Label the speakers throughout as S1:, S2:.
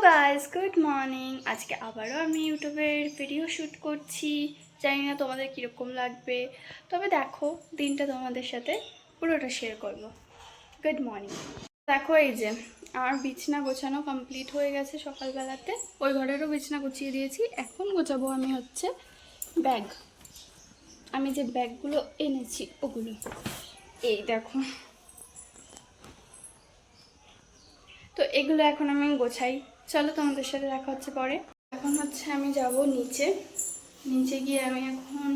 S1: Guys, good morning. আজকে আবারও আমি ইউটিউবের ভিডিও শ্যুট করছি। জানি না তোমাদের কীরকম লাগবে, তবে দেখো দিনটা তোমাদের সাথে পুরোটা শেয়ার করব। Good morning. দেখো এই যে আমার বিছনা গোছানো কমপ্লিট হয়ে গেছে সকালবেলাতে। ওই ঘরেরও বিছনা গুছিয়ে দিয়েছি। এখন গোছাবো আমি হচ্ছে ব্যাগ। আমি যে ব্যাগগুলো এনেছি ওগুলো এই দেখো। তো এগুলো এখন আমি গোছাই। চলো তোমাদের সাথে দেখা হচ্ছে পরে। এখন হচ্ছে আমি যাব নিচে গিয়ে আমি এখন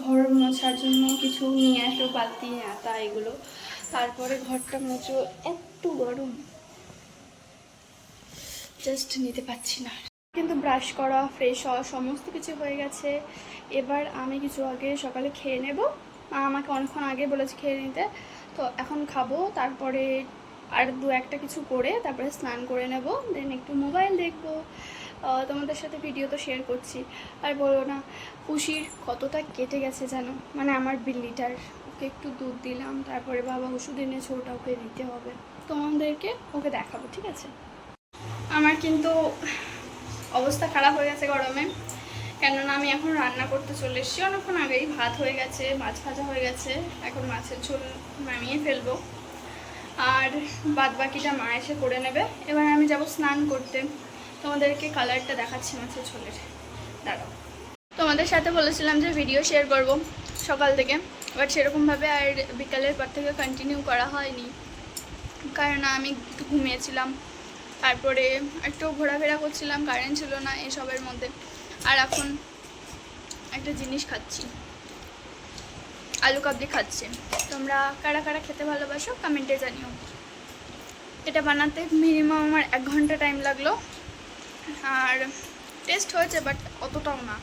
S1: ঘর মোছার জন্য কিছু নিয়ে আসবো, বালতি আতা এগুলো। তারপরে ঘরটা মুছবো। এত গরম জাস্ট নিতে পারছি না। কিন্তু ব্রাশ করা, ফ্রেশ হওয়া সমস্ত কিছু হয়ে গেছে। এবার আমি কিছু আগে সকালে খেয়ে নেব। মা আমাকে অনেকক্ষণ আগে বলেছে খেয়ে নিতে, তো এখন খাবো। তারপরে আর দু একটা কিছু করে তারপরে স্নান করে নেব, দেন একটু মোবাইল দেখবো। তোমাদের সাথে ভিডিও তো শেয়ার করছি। আর বলো না, খুশির কতটা কেটে গেছে জানো, মানে আমার বিল্লিটার। ওকে একটু দুধ দিলাম, তারপরে বাবা ওষুধ এনেছে, ওটা ওকে দিতে হবে। তোমাদেরকে ওকে দেখাবো, ঠিক আছে? আমার কিন্তু অবস্থা খারাপ হয়ে গেছে গরমে, কেননা আমি এখন রান্না করতে চলে এসেছি অনেকক্ষণ আগেই। ভাত হয়ে গেছে, মাছ ভাজা হয়ে গেছে, এখন মাছের ঝোল নামিয়ে ফেলবো। আর বাদ বাকিটা মা এসে করে নেবে। এবার আমি যাব স্নান করতে। তোমাদেরকে কালারটা দেখাচ্ছি মাছের ঝোলের, দাঁড়াও। তোমাদের সাথে বলেছিলাম যে ভিডিও শেয়ার করব সকাল থেকে, বাট সেরকমভাবে আর বিকালের পর থেকে কন্টিনিউ করা হয়নি, কারণ আমি একটু ঘুমিয়েছিলাম। তারপরে একটু ঘোরাফেরা করছিলাম, কারেন্ট ছিল না এসবের মধ্যে। আর এখন একটা জিনিস খাচ্ছি, আলু কাবলি খাচ্ছি। তোমরা কারা কারা খেতে ভালোবাসো কমেন্টে জানিও। এটা বানাতে মিনিমাম আমার 1 ঘন্টা টাইম লাগলো। আর টেস্ট হয়েছে, বাট অতটাও না।